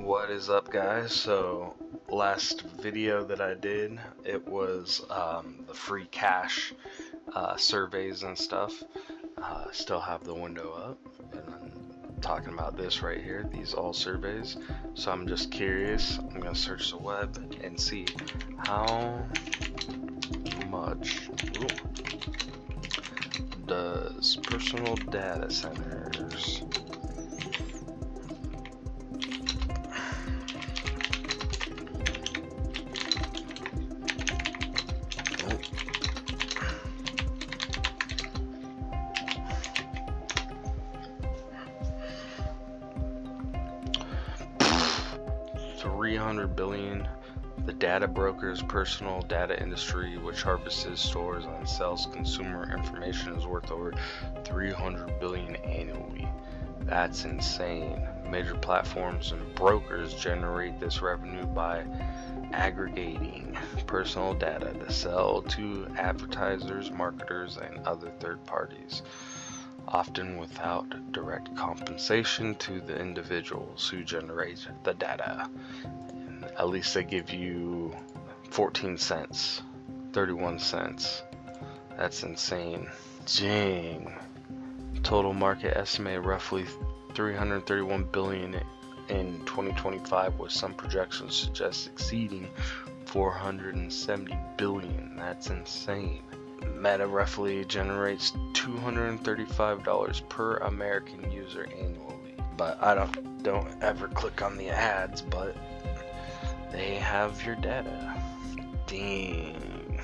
What is up, guys? So last video that I did, it was the FreeCash surveys and stuff. Still have the window up, and I'm talking about this right here, these all surveys. So I'm just curious, I'm gonna search the web and see how much does personal data centers $300 billion. The data brokers, personal data industry, which harvests, stores, and sells consumer information, is worth over $300 billion annually. That's insane. Major platforms and brokers generate this revenue by aggregating personal data to sell to advertisers, marketers, and other third parties, often without direct compensation to the individuals who generate the data. At least they give you 14 cents, 31 cents. That's insane. Dang. Total market estimate roughly 331 billion in 2025, with some projections suggest exceeding 470 billion. That's insane. Meta roughly generates $235 per American user annually. But I don't ever click on the ads, but they have your data. Dang.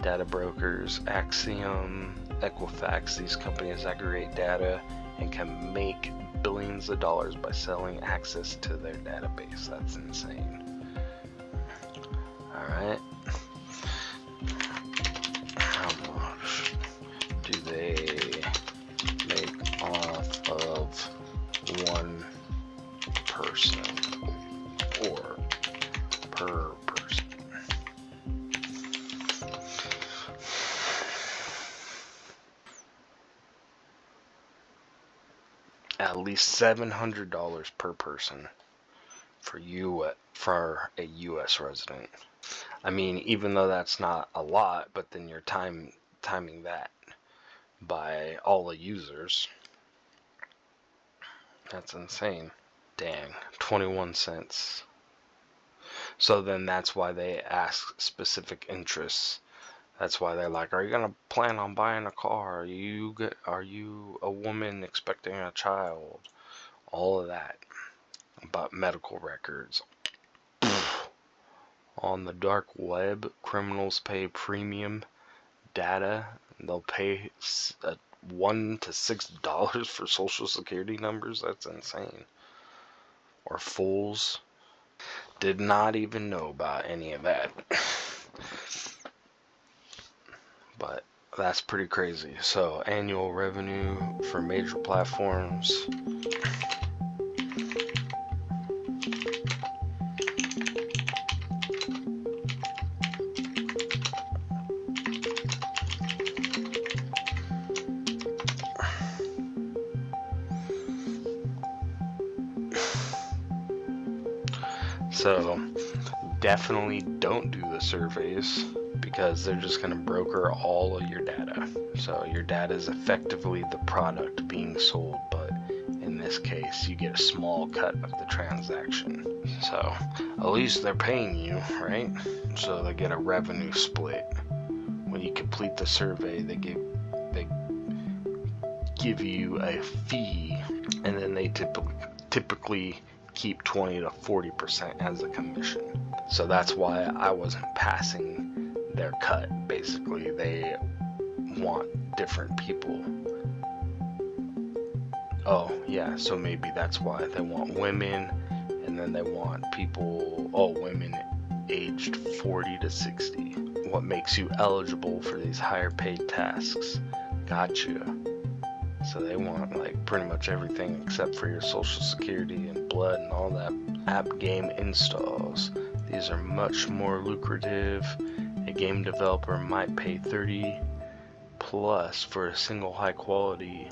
Data brokers, Axiom, Equifax, these companies aggregate data and can make billions of dollars by selling access to their database. That's insane. Alright. How much do they make off of one person or per person? At least $700 per person for a U.S. resident. I mean, even though that's not a lot, but then you're timing that by all the users. That's insane. Dang, 21 cents. So then that's why they ask specific interests. That's why they're like, are you gonna plan on buying a car? Are you a woman expecting a child? All of that. About medical records. On the dark web, criminals pay premium data. They'll pay $1 to $6 for social security numbers. That's insane. Or fools. Did not even know about any of that. But that's pretty crazy. So annual revenue for major platforms. So definitely don't do the surveys, because they're just going to broker all of your data. So your data is effectively the product being sold, but in this case you get a small cut of the transaction. So at least they're paying you, right? So they get a revenue split. When you complete the survey, they give you a fee, and then they typically keep 20 to 40% as a commission. So that's why I wasn't passing their cut. Basically, they want different people. Oh yeah, so maybe that's why they want women, and then they want people, women aged 40 to 60. What makes you eligible for these higher paid tasks? Gotcha. So they want like pretty much everything except for your social security and blood and all that. App game installs. These are much more lucrative. A game developer might pay 30 plus for a single high quality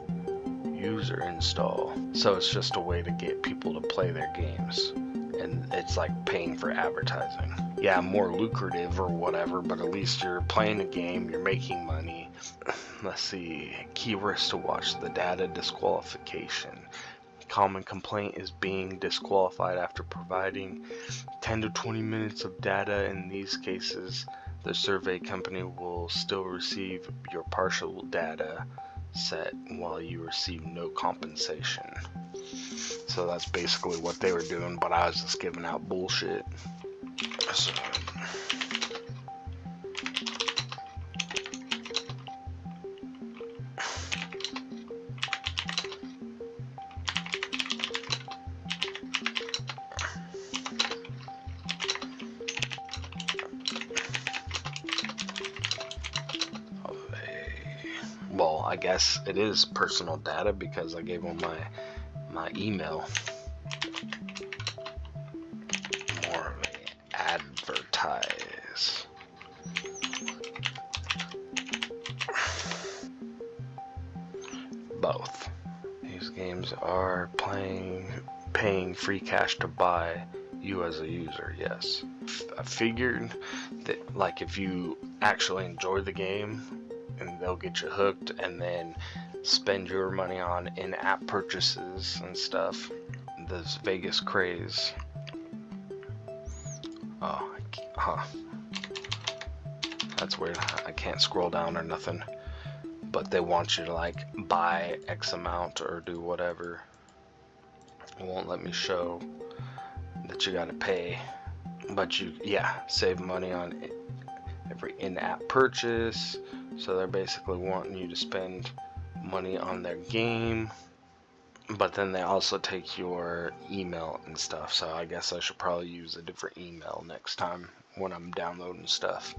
user install. So it's just a way to get people to play their games. And it's like paying for advertising. Yeah, more lucrative or whatever, but at least you're playing a game, you're making money. Let's see, keywords to watch: the data disqualification. Common complaint is being disqualified after providing 10 to 20 minutes of data. In these cases, the survey company will still receive your partial data set while you receive no compensation. So that's basically what they were doing, but I was just giving out bullshit. So, well, I guess it is personal data because I gave them my email. More of a advertise. Both. These games are paying free cash to buy you as a user. Yes. I figured that, like, if you actually enjoy the game, and they'll get you hooked, and then spend your money on in-app purchases and stuff. This Vegas craze. Oh, that's weird. I can't scroll down or nothing. But they want you to like buy X amount or do whatever. It won't let me show that you gotta pay. But you, yeah, save money on every in-app purchase. So they're basically wanting you to spend money on their game, but then they also take your email and stuff. So I guess I should probably use a different email next time when I'm downloading stuff.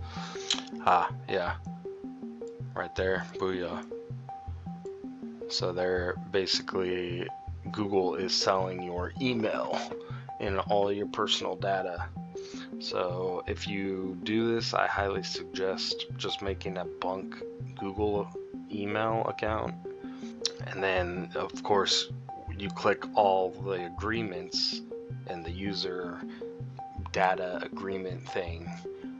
Yeah, right there, booyah. So they're basically, Google is selling your email and all your personal data. So if you do this, I highly suggest just making a bunk Google email account, and then of course you click all the agreements in the user data agreement thing,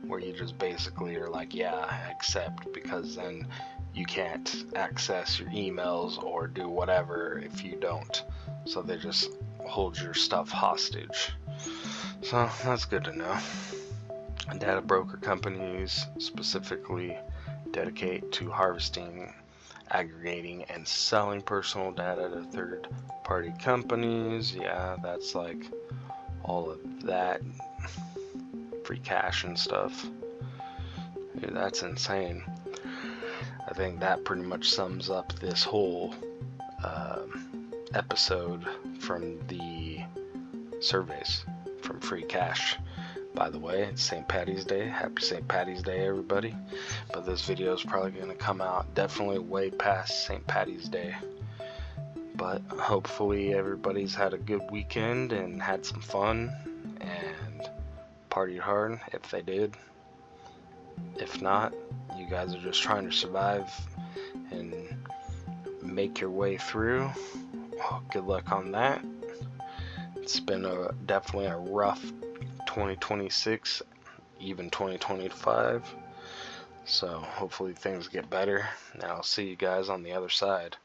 where you just basically are like, yeah, I accept, because then you can't access your emails or do whatever if you don't. So they just hold your stuff hostage. So that's good to know. Data broker companies specifically dedicate to harvesting, aggregating, and selling personal data to third-party companies. Yeah, that's like all of that. FreeCash and stuff. Dude, that's insane. I think that pretty much sums up this whole episode from the surveys from FreeCash. By the way, it's St. Patty's Day. Happy St. Patty's Day, everybody. But this video is probably going to come out definitely way past St. Patty's Day. But hopefully everybody's had a good weekend and had some fun and partied hard, if they did. If not, you guys are just trying to survive and make your way through. Well, good luck on that. It's been definitely a rough 2026, even 2025. So hopefully things get better, and I'll see you guys on the other side.